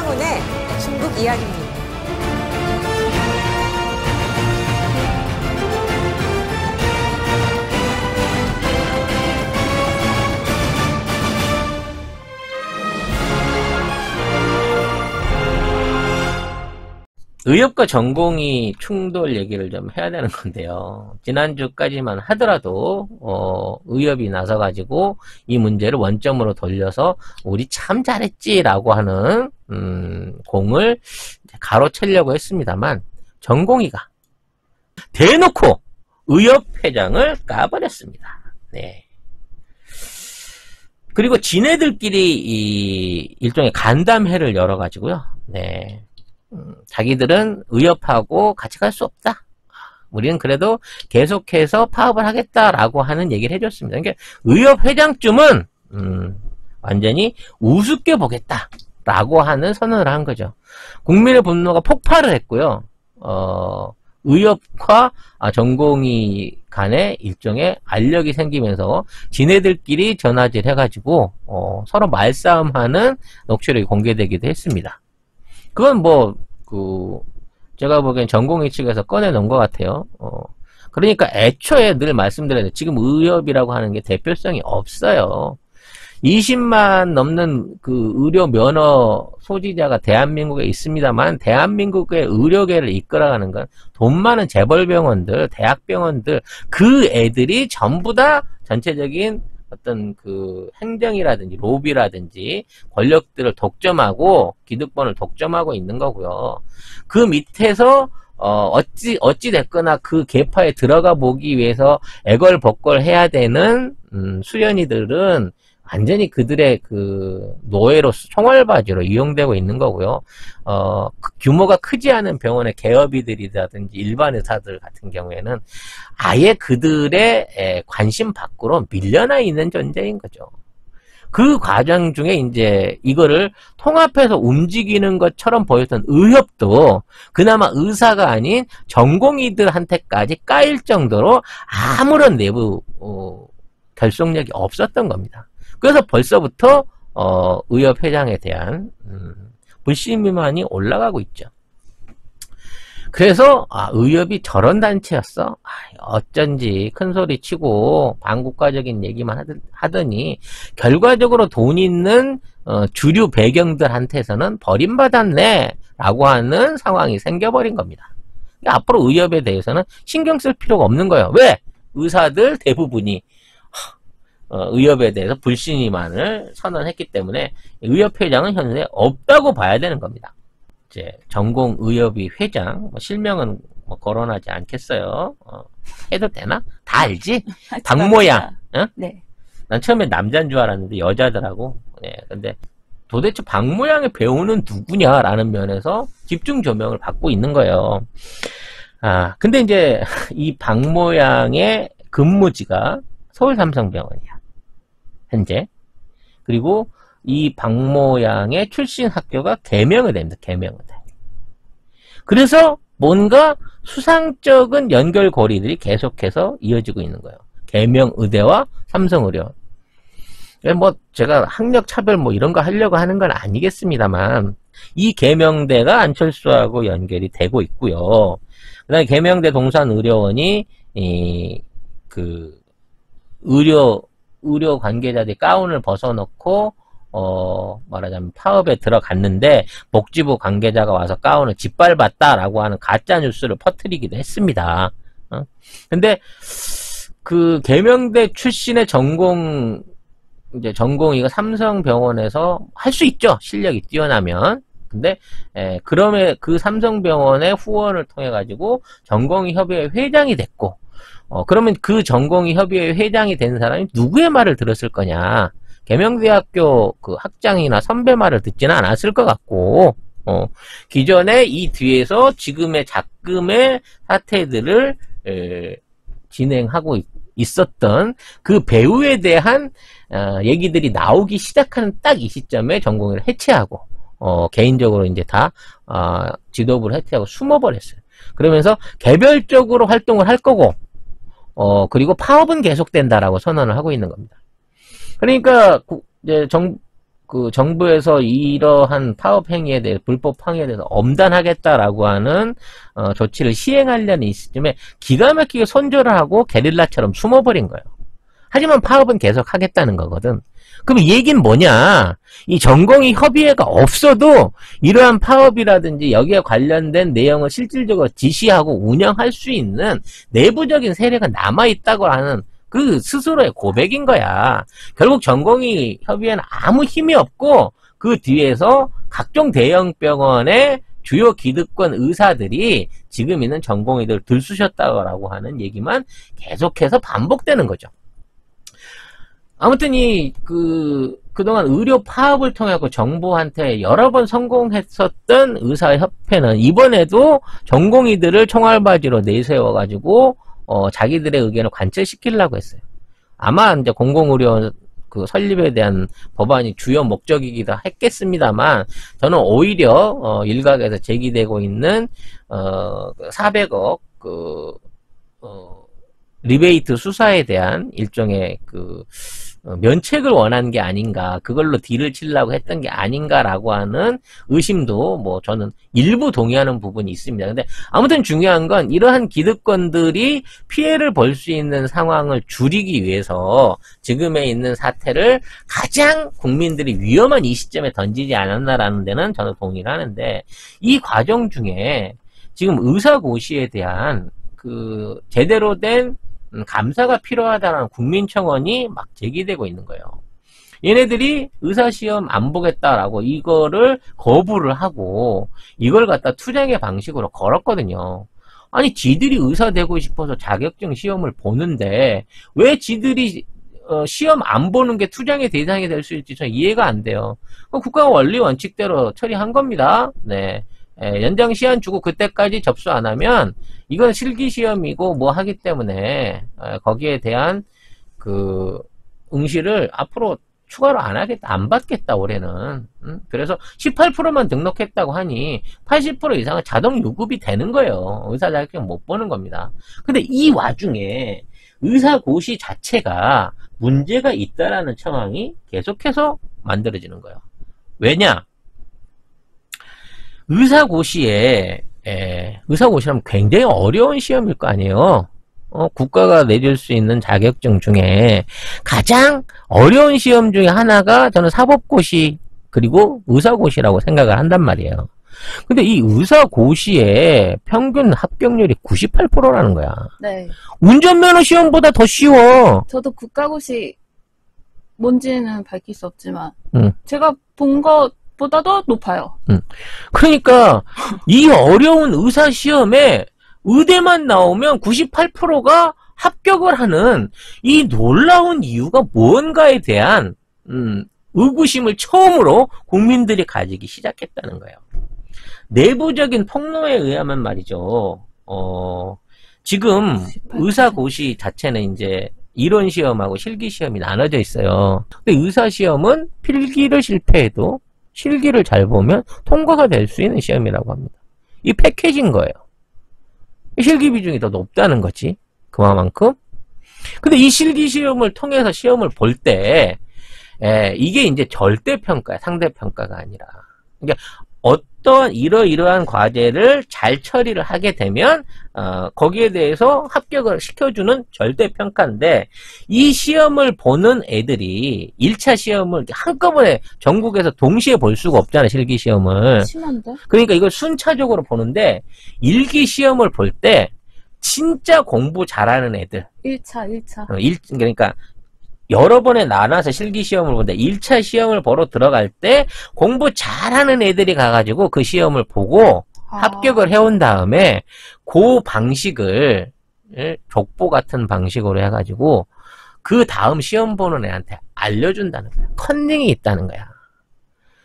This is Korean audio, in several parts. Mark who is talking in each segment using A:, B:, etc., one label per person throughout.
A: 한상훈의 중국 이야기입니다.
B: 의협과 전공이 충돌 얘기를 좀 해야 되는 건데요. 지난주까지만 하더라도 의협이 나서가지고 이 문제를 원점으로 돌려서 우리 참 잘했지라고 하는 공을 가로채려고 했습니다만 전공이가 대놓고 의협 회장을 까버렸습니다. 네. 그리고 지네들끼리 이 일종의 간담회를 열어가지고요. 네. 자기들은 의협하고 같이 갈 수 없다. 우리는 그래도 계속해서 파업을 하겠다라고 하는 얘기를 해줬습니다. 그러니까 의협 회장쯤은 완전히 우습게 보겠다라고 하는 선언을 한 거죠. 국민의 분노가 폭발을 했고요. 의협과 전공이 간에 일종의 알력이 생기면서 지네들끼리 전화질 해가지고 서로 말싸움하는 녹취록이 공개되기도 했습니다. 그건 제가 보기엔 전공의 측에서 꺼내놓은 것 같아요. 그러니까 애초에 늘 말씀드려요. 지금 의협이라고 하는 게 대표성이 없어요. 20만 넘는 그 의료 면허 소지자가 대한민국에 있습니다만, 대한민국의 의료계를 이끌어가는 건 돈 많은 재벌병원들, 대학병원들, 그 애들이 전부 다 전체적인 어떤 그 행정이라든지 로비라든지 권력들을 독점하고 기득권을 독점하고 있는 거고요. 그 밑에서 어찌 됐거나 그 계파에 들어가 보기 위해서 애걸복걸 해야 되는 수련이들은 완전히 그들의 그 노예로 총알바지로 이용되고 있는 거고요. 규모가 크지 않은 병원의 개업이들이라든지 일반 의사들 같은 경우에는 아예 그들의 관심 밖으로 밀려나 있는 존재인 거죠. 그 과정 중에 이제 이거를 통합해서 움직이는 것처럼 보였던 의협도 그나마 의사가 아닌 전공의들한테까지 까일 정도로 아무런 내부 결속력이 없었던 겁니다. 그래서 벌써부터 의협 회장에 대한 불신미만이 올라가고 있죠. 그래서 의협이 저런 단체였어? 어쩐지 큰소리 치고 반국가적인 얘기만 하더니 결과적으로 돈 있는 주류 배경들한테서는 버림받았네 라고 하는 상황이 생겨버린 겁니다. 그러니까 앞으로 의협에 대해서는 신경 쓸 필요가 없는 거예요. 왜? 의사들 대부분이 의협에 대해서 불신임안을 선언했기 때문에 의협 회장은 현재 없다고 봐야 되는 겁니다. 이제 전공 의협이 회장, 실명은 거론하지 않겠어요. 해도 되나? 다 알지? 박모양. 어?
C: 네.
B: 난 처음에 남자인 줄 알았는데 여자더라고. 네, 근데 도대체 박모양의 배우는 누구냐라는 면에서 집중 조명을 받고 있는 거예요. 근데 이제 이 박모양의 근무지가 서울 삼성병원이야. 현재. 그리고 이 박모양의 출신 학교가 계명의대입니다. 계명의대. 그래서 뭔가 수상적인 연결고리들이 계속해서 이어지고 있는 거예요. 계명의대와 삼성의료. 제가 학력차별 이런 거 하려고 하는 건 아니겠습니다만, 이 계명대가 안철수하고 연결이 되고 있고요. 그 다음에 계명대 동산의료원이, 의료 관계자들이 가운을 벗어놓고 말하자면 파업에 들어갔는데 복지부 관계자가 와서 가운을 짓밟았다라고 하는 가짜 뉴스를 퍼뜨리기도 했습니다. 근데 그 계명대 출신의 전공의가 삼성병원에서 할 수 있죠. 실력이 뛰어나면. 근데 그러면 그 삼성병원의 후원을 통해 가지고 전공의 협의회 회장이 됐고, 그러면 그 전공의 협의회 회장이 된 사람이 누구의 말을 들었을 거냐? 계명대학교 그 학장이나 선배 말을 듣지는 않았을 것 같고, 기존에 이 뒤에서 지금의 작금의 사태들을 진행하고 있었던 그 배우에 대한 얘기들이 나오기 시작하는 딱 이 시점에 전공의를 해체하고, 개인적으로 이제 다 지도부를 해체하고 숨어버렸어요. 그러면서 개별적으로 활동을 할 거고, 그리고 파업은 계속된다라고 선언을 하고 있는 겁니다. 그러니까 이제 그 정부에서 이러한 파업 행위에 대해 불법 행위에 대해서 엄단하겠다라고 하는 조치를 시행하려는 이 시점에 기가 막히게 손절을 하고 게릴라처럼 숨어버린 거예요. 하지만 파업은 계속 하겠다는 거거든. 그럼 이 얘기는 뭐냐? 이 전공의 협의회가 없어도 이러한 파업이라든지 여기에 관련된 내용을 실질적으로 지시하고 운영할 수 있는 내부적인 세력가 남아있다고 하는 그 스스로의 고백인 거야. 결국 전공의 협의회는 아무 힘이 없고 그 뒤에서 각종 대형 병원의 주요 기득권 의사들이 지금 있는 전공의들 들쑤셨다고 하는 얘기만 계속해서 반복되는 거죠. 아무튼 그동안 의료 파업을 통해 정부한테 여러 번 성공했었던 의사협회는 이번에도 전공의들을 총알바지로 내세워가지고, 자기들의 의견을 관철시키려고 했어요. 아마 이제 공공의료 그 설립에 대한 법안이 주요 목적이기도 했겠습니다만, 저는 오히려, 일각에서 제기되고 있는, 400억, 리베이트 수사에 대한 일종의 면책을 원한 게 아닌가, 그걸로 딜을 치려고 했던 게 아닌가라고 하는 의심도 뭐 저는 일부 동의하는 부분이 있습니다. 근데 아무튼 중요한 건 이러한 기득권들이 피해를 볼 수 있는 상황을 줄이기 위해서 지금에 있는 사태를 가장 국민들이 위험한 이 시점에 던지지 않았나라는 데는 저는 동의를 하는데, 이 과정 중에 지금 의사고시에 대한 제대로 된 감사가 필요하다는 국민청원이 막 제기되고 있는 거예요. 얘네들이 의사시험 안 보겠다라고 이거를 거부를 하고 이걸 갖다 투쟁의 방식으로 걸었거든요. 아니 지들이 의사 되고 싶어서 자격증 시험을 보는데 왜 지들이 시험 안 보는 게 투쟁의 대상이 될 수 있지 저는 이해가 안 돼요. 국가가 원리 원칙대로 처리한 겁니다. 네. 연장 시한 주고 그때까지 접수 안 하면 이건 실기시험이고 뭐 하기 때문에 거기에 대한 응시를 앞으로 추가로 안 하겠다, 안 받겠다 올해는. 그래서 18%만 등록했다고 하니 80% 이상은 자동 유급이 되는 거예요. 의사 자격증 못 보는 겁니다. 근데 이 와중에 의사고시 자체가 문제가 있다라는 청항이 계속해서 만들어지는 거예요. 왜냐? 의사고시라면 굉장히 어려운 시험일 거 아니에요. 국가가 내줄 수 있는 자격증 중에 가장 어려운 시험 중에 하나가 저는 사법고시 그리고 의사고시라고 생각을 한단 말이에요. 근데 이 의사고시의 평균 합격률이 98%라는 거야.
C: 네.
B: 운전면허 시험보다 더 쉬워.
C: 저도 국가고시 뭔지는 밝힐 수 없지만 제가 본 것보다도 높아요.
B: 그러니까 이 어려운 의사시험에 의대만 나오면 98%가 합격을 하는 이 놀라운 이유가 뭔가에 대한 의구심을 처음으로 국민들이 가지기 시작했다는 거예요. 내부적인 폭로에 의하면 말이죠. 지금 의사고시 자체는 이제 이론 시험하고 실기 시험이 나눠져 있어요. 근데 의사 시험은 필기를 실패해도 실기를 잘 보면 통과가 될 수 있는 시험이라고 합니다. 이 패키지인 거예요. 실기 비중이 더 높다는 거지. 그만큼. 근데 이 실기 시험을 통해서 시험을 볼 때, 이게 이제 절대평가야. 상대평가가 아니라. 그러니까 어떤 이러이러한 과제를 잘 처리를 하게 되면 거기에 대해서 합격을 시켜주는 절대평가인데, 이 시험을 보는 애들이 1차 시험을 한꺼번에 전국에서 동시에 볼 수가 없잖아, 실기시험을.
C: 심한데?
B: 그러니까 이걸 순차적으로 보는데, 일기시험을 볼 때 진짜 공부 잘하는 애들
C: 1차.
B: 그러니까 여러 번에 나눠서 실기시험을 보는데 1차 시험을 보러 들어갈 때 공부 잘하는 애들이 가가지고 그 시험을 보고 합격을 해온 다음에 그 방식을 족보 같은 방식으로 해가지고 그 다음 시험 보는 애한테 알려준다는 거야. 컨닝이 있다는 거야.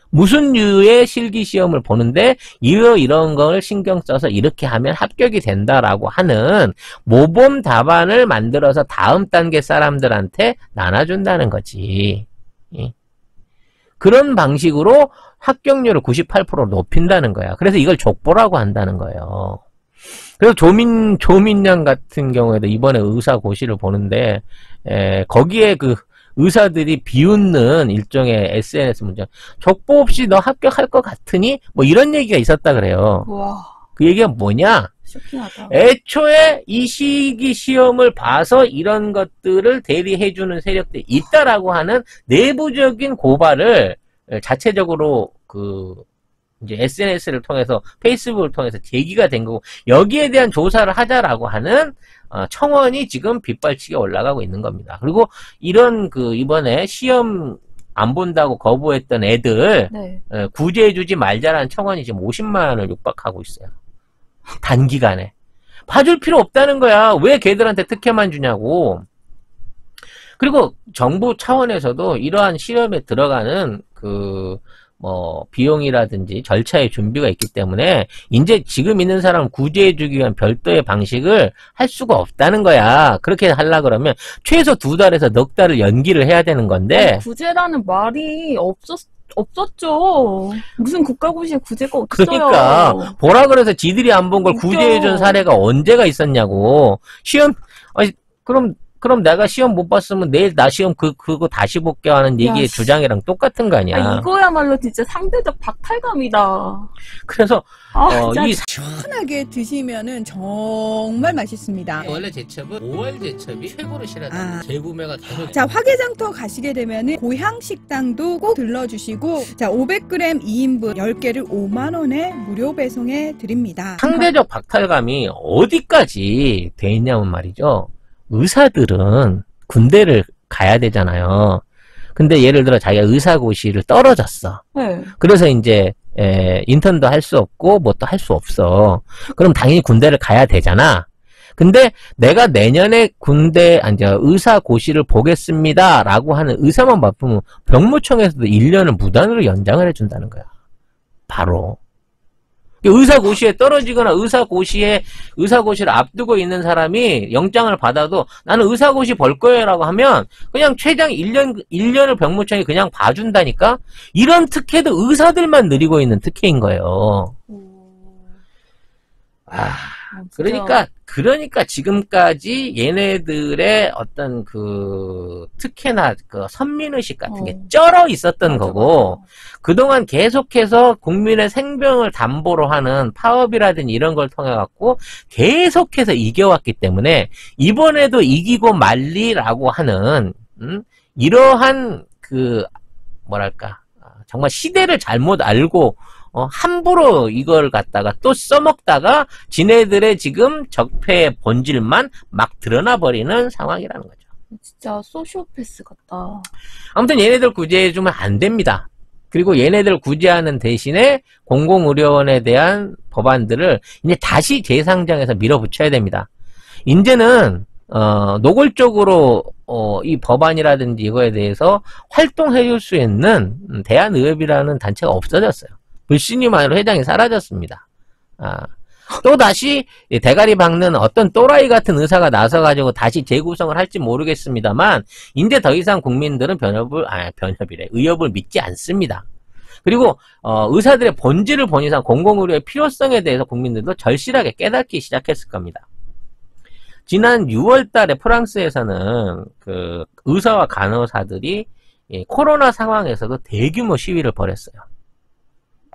B: 무슨 류의 실기시험을 보는데 이런 걸 신경 써서 이렇게 하면 합격이 된다라고 하는 모범 답안을 만들어서 다음 단계 사람들한테 나눠준다는 거지. 그런 방식으로 합격률을 98% 높인다는 거야. 그래서 이걸 족보라고 한다는 거예요. 그래서 조민양 같은 경우에도 이번에 의사고시를 보는데 거기에 의사들이 비웃는 일종의 SNS 문제. 족보 없이 너 합격할 것 같으니? 뭐 이런 얘기가 있었다 그래요.
C: 와,
B: 그 얘기가 뭐냐?
C: 쇼킹하다.
B: 애초에 이 시기 시험을 봐서 이런 것들을 대리해주는 세력들이 있다라고 하는 내부적인 고발을 자체적으로 이제 SNS를 통해서, 페이스북을 통해서 제기가 된 거고, 여기에 대한 조사를 하자라고 하는 청원이 지금 빗발치게 올라가고 있는 겁니다. 그리고 이런 이번에 시험 안 본다고 거부했던 애들
C: 네.
B: 구제해주지 말자라는 청원이 지금 50만 원을 육박하고 있어요. 단기간에. 봐줄 필요 없다는 거야. 왜 걔들한테 특혜만 주냐고. 그리고 정부 차원에서도 이러한 시험에 들어가는 비용이라든지 절차의 준비가 있기 때문에 이제 지금 있는 사람을 구제해주기 위한 별도의 방식을 할 수가 없다는 거야. 그렇게 하려 그러면 최소 2달에서 넉 달을 연기를 해야 되는 건데.
C: 아니, 구제라는 말이 없었죠. 무슨 국가고시에 구제가 어딨어요.
B: 그러니까 보라 그래서 지들이 안 본 걸 구제해준 사례가 언제가 있었냐고. 시험 그럼 내가 시험 못 봤으면 내일 나 시험 그거 다시 볼게 하는 얘기의 주장이랑 똑같은 거 아니야.
C: 이거야말로 진짜 상대적 박탈감이다.
B: 그래서
D: 시원하게 드시면은 정말 맛있습니다.
B: 원래 제첩은 5월 제첩이 최고로 실하다. 재구매가 계속.
D: 자, 화개장터 가시게 되면은 고향 식당도 꼭 들러주시고, 자, 500g 2인분 10개를 5만 원에 무료 배송해 드립니다.
B: 상대적 박탈감이 어디까지 돼 있냐면 말이죠. 의사들은 군대를 가야 되잖아요. 근데 예를 들어 자기가 의사고시를 떨어졌어.
C: 네.
B: 그래서 이제 인턴도 할 수 없고 뭐 또 할 수 없어. 그럼 당연히 군대를 가야 되잖아. 근데 내가 내년에 의사고시를 보겠습니다 라고 하는 의사만 바쁘면 병무청에서도 1년을 무단으로 연장을 해준다는 거야. 바로. 의사고시에 떨어지거나 의사고시를 앞두고 있는 사람이 영장을 받아도 나는 의사고시 볼 거예요 라고 하면 그냥 최장 1년을 병무청이 그냥 봐준다니까? 이런 특혜도 의사들만 누리고 있는 특혜인 거예요. 그러니까 지금까지 얘네들의 어떤 특혜나 선민의식 같은 게 쩔어 있었던 거고, 그동안 계속해서 국민의 생명을 담보로 하는 파업이라든지 이런 걸 통해 갖고 계속해서 이겨왔기 때문에 이번에도 이기고 말리라고 하는 이러한 정말 시대를 잘못 알고 함부로 이걸 갖다가 또 써먹다가 지네들의 지금 적폐의 본질만 막 드러나버리는 상황이라는 거죠.
C: 진짜 소시오패스 같다.
B: 아무튼 얘네들 구제해주면 안 됩니다. 그리고 얘네들 구제하는 대신에 공공의료원에 대한 법안들을 이제 다시 재상정해서 밀어붙여야 됩니다. 이제는 노골적으로 이 법안이라든지 이거에 대해서 활동해 줄 수 있는 대한의협이라는 단체가 없어졌어요. 불신임만으로 회장이 사라졌습니다. 또다시 대가리 박는 어떤 또라이 같은 의사가 나서가지고 다시 재구성을 할지 모르겠습니다만, 이제 더 이상 국민들은 의협을 믿지 않습니다. 그리고, 의사들의 본질을 본 이상 공공의료의 필요성에 대해서 국민들도 절실하게 깨닫기 시작했을 겁니다. 지난 6월 달에 프랑스에서는 의사와 간호사들이 코로나 상황에서도 대규모 시위를 벌였어요.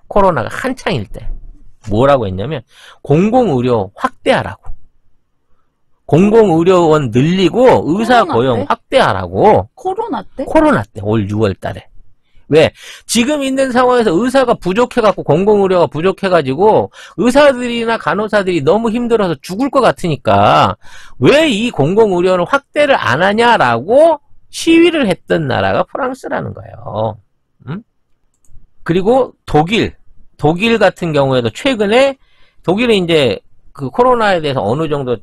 B: 코로나가 한창일 때 뭐라고 했냐면 공공의료 확대하라고, 공공의료원 늘리고 의사 고용 확대하라고.
C: 코로나 때?
B: 코로나 때 올 6월 달에. 왜? 지금 있는 상황에서 의사가 부족해갖고 공공의료가 부족해가지고 의사들이나 간호사들이 너무 힘들어서 죽을 것 같으니까 왜 이 공공의료는 확대를 안 하냐라고 시위를 했던 나라가 프랑스라는 거예요. 그리고 독일 같은 경우에도 최근에 독일은 이제 코로나에 대해서 어느 정도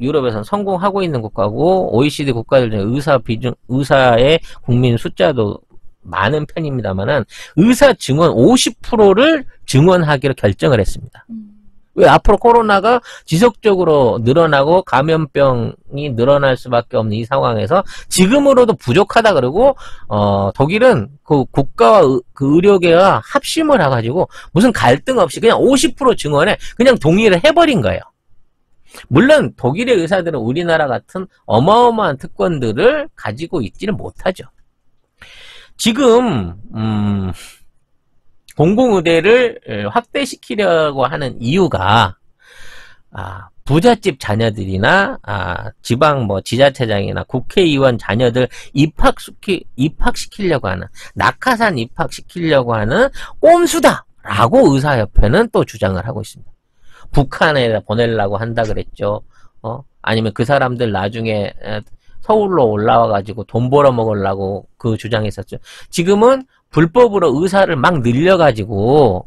B: 유럽에서는 성공하고 있는 국가고 OECD 국가들 중에 의사의 국민 숫자도 많은 편입니다만은 의사 증원 50%를 증원하기로 결정을 했습니다. 왜? 앞으로 코로나가 지속적으로 늘어나고 감염병이 늘어날 수밖에 없는 이 상황에서 지금으로도 부족하다 그러고 독일은 국가와 의료계가 합심을 해가지고 무슨 갈등 없이 그냥 50% 증원에 그냥 동의를 해버린 거예요. 물론 독일의 의사들은 우리나라 같은 어마어마한 특권들을 가지고 있지는 못하죠. 지금 공공의대를 확대시키려고 하는 이유가 부잣집 자녀들이나 지방 지자체장이나 국회의원 자녀들 입학시키려고 하는, 낙하산 입학시키려고 하는 꼼수다라고 의사협회는 또 주장을 하고 있습니다. 북한에 보내려고 한다 그랬죠. 아니면 그 사람들 나중에 서울로 올라와가지고 돈 벌어먹으려고 그 주장했었죠. 지금은 불법으로 의사를 막 늘려가지고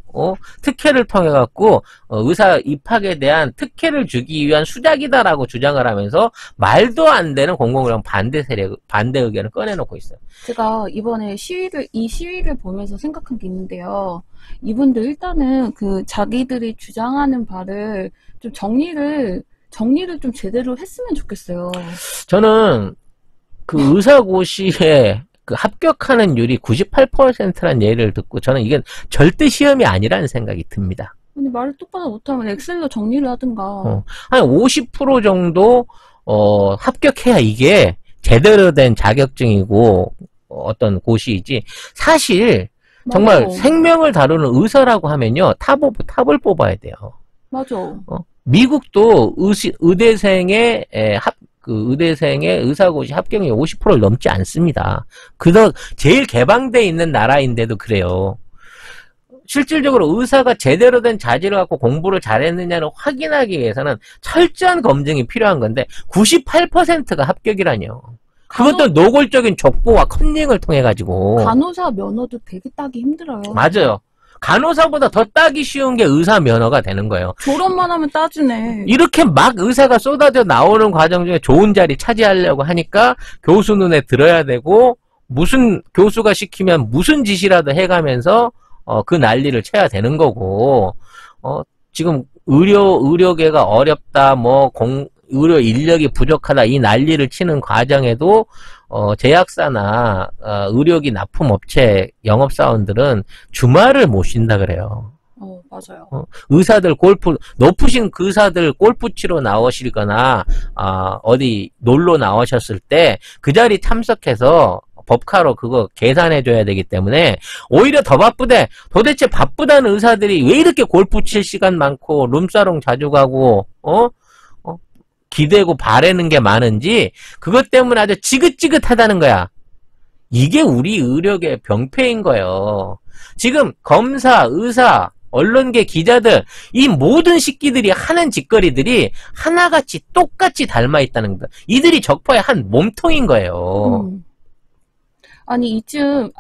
B: 특혜를 통해갖고 의사 입학에 대한 특혜를 주기 위한 수작이다라고 주장을 하면서 말도 안 되는 공공의료 반대 의견을 꺼내놓고 있어요.
C: 제가 이번에 이 시위를 보면서 생각한 게 있는데요. 이분들 일단은 자기들이 주장하는 바를 좀 정리를 좀 제대로 했으면 좋겠어요.
B: 저는 그 의사고시에 합격하는 율이 98%란 예를 듣고 저는 이게 절대 시험이 아니라는 생각이 듭니다.
C: 아니, 말을 똑바로 못하면 엑셀로 정리를 하든가.
B: 한 50% 정도 합격해야 이게 제대로 된 자격증이고 어떤 고시이지. 사실 정말
C: 맞아.
B: 생명을 다루는 의사라고 하면요, 탑을 뽑아야 돼요.
C: 맞아.
B: 미국도 의대생의 의사고시 합격률이 50%를 넘지 않습니다. 제일 개방돼 있는 나라인데도 그래요. 실질적으로 의사가 제대로 된 자질을 갖고 공부를 잘했느냐를 확인하기 위해서는 철저한 검증이 필요한 건데 98%가 합격이라뇨. 그것도 노골적인 족보와 컨닝을 통해 가지고.
C: 간호사 면허도 되게 따기 힘들어요.
B: 맞아요. 간호사보다 더 따기 쉬운 게 의사 면허가 되는 거예요.
C: 졸업만 하면 따지네.
B: 이렇게 막 의사가 쏟아져 나오는 과정 중에 좋은 자리 차지하려고 하니까 교수 눈에 들어야 되고, 무슨 교수가 시키면 무슨 짓이라도 해가면서 그 난리를 쳐야 되는 거고, 지금 의료계가 어렵다, 의료 인력이 부족하다, 이 난리를 치는 과정에도 제약사나 의료기 납품업체 영업사원들은 주말을 못 쉰다 그래요.
C: 맞아요.
B: 의사들 높으신 의사들 골프 치러 나오시거나 어디 놀러 나오셨을 때 그 자리 참석해서 법카로 그거 계산해줘야 되기 때문에 오히려 더 바쁘대. 도대체 바쁘다는 의사들이 왜 이렇게 골프 칠 시간 많고 룸사롱 자주 가고 기대고 바라는 게 많은지 그것 때문에 아주 지긋지긋하다는 거야. 이게 우리 의료계 병폐인 거예요. 지금 검사, 의사, 언론계 기자들, 이 모든 식기들이 하는 짓거리들이 하나같이 똑같이 닮아있다는 거다. 이들이 적파의 한 몸통인 거예요.
C: 아니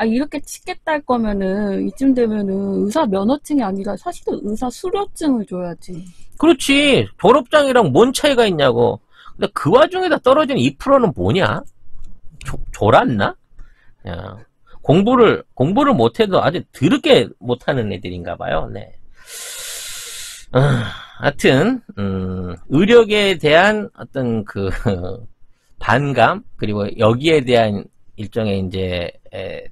C: 이렇게 치겠다 할 거면은 이쯤 되면은 의사 면허증이 아니라 사실은 의사 수료증을 줘야지. 그렇지.
B: 졸업장이랑 뭔 차이가 있냐고. 근데 그 와중에다 떨어진 2%는 뭐냐? 졸았나? 야, 공부를 못해도 아주 더럽게 못하는 애들인가 봐요. 네. 하여튼 의료계에 대한 어떤 반감, 그리고 여기에 대한 일종의 이제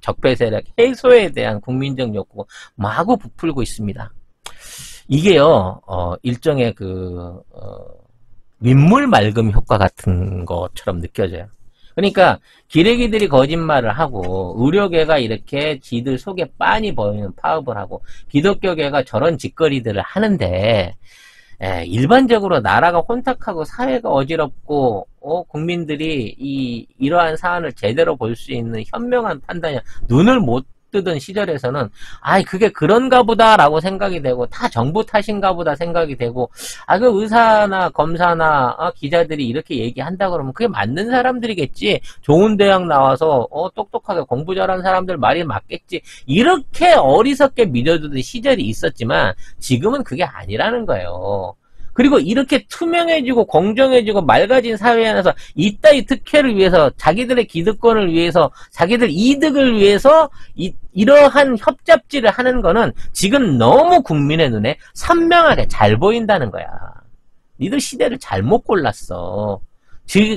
B: 적폐 세력 해소에 대한 국민적 욕구가 마구 부풀고 있습니다. 이게요, 일종의 민물 맑음 효과 같은 것처럼 느껴져요. 그러니까 기레기들이 거짓말을 하고 의료계가 이렇게 지들 속에 빤히 보이는 파업을 하고 기독교계가 저런 짓거리들을 하는데 일반적으로 나라가 혼탁하고 사회가 어지럽고 국민들이 이러한 사안을 제대로 볼 수 있는 현명한 판단이 눈을 못 뜨던 시절에서는 그게 그런가 보다라고 생각이 되고 다 정부 탓인가 보다 생각이 되고 그 의사나 검사나 기자들이 이렇게 얘기한다 그러면 그게 맞는 사람들이겠지, 좋은 대학 나와서 똑똑하게 공부 잘하는 사람들 말이 맞겠지, 이렇게 어리석게 믿어두던 시절이 있었지만 지금은 그게 아니라는 거예요. 그리고 이렇게 투명해지고 공정해지고 맑아진 사회 안에서 이따위 특혜를 위해서, 자기들의 기득권을 위해서, 자기들 이득을 위해서 이러한 협잡질을 하는 거는 지금 너무 국민의 눈에 선명하게 잘 보인다는 거야. 니들 시대를 잘못 골랐어.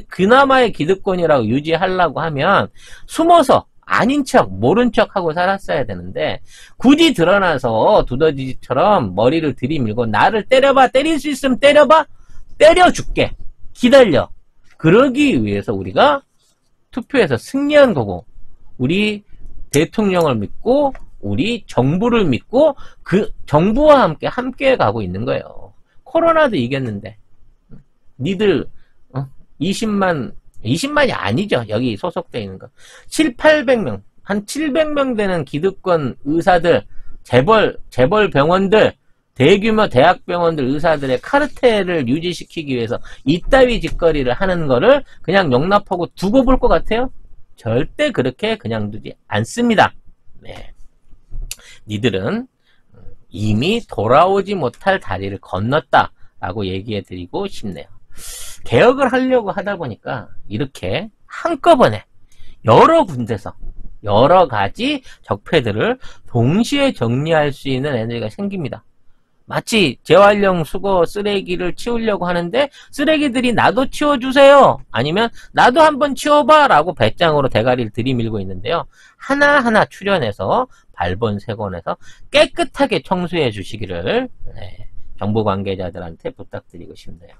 B: 그나마의 기득권이라고 유지하려고 하면 숨어서 아닌 척, 모른 척 하고 살았어야 되는데 굳이 드러나서 두더지처럼 머리를 들이밀고 나를 때려봐, 때릴 수 있으면 때려봐, 때려줄게. 기다려. 그러기 위해서 우리가 투표에서 승리한 거고, 우리 대통령을 믿고, 우리 정부를 믿고, 그 정부와 함께 가고 있는 거예요. 코로나도 이겼는데, 니들 20만이 아니죠. 여기 소속돼 있는 거. 800명, 한 700명 되는 기득권 의사들, 재벌 병원들, 대규모 대학병원들 의사들의 카르텔을 유지시키기 위해서 이따위 짓거리를 하는 거를 그냥 용납하고 두고 볼 것 같아요? 절대 그렇게 그냥 두지 않습니다. 네. 니들은 이미 돌아오지 못할 다리를 건넜다라고 얘기해 드리고 싶네요. 개혁을 하려고 하다 보니까 이렇게 한꺼번에 여러 군데서 여러 가지 적폐들을 동시에 정리할 수 있는 에너지가 생깁니다. 마치 재활용 수거 쓰레기를 치우려고 하는데 쓰레기들이 나도 치워주세요. 아니면 나도 한번 치워봐 라고 배짱으로 대가리를 들이밀고 있는데요. 하나하나 출연해서 발본색원해서 깨끗하게 청소해 주시기를 정부 관계자들한테 부탁드리고 싶네요.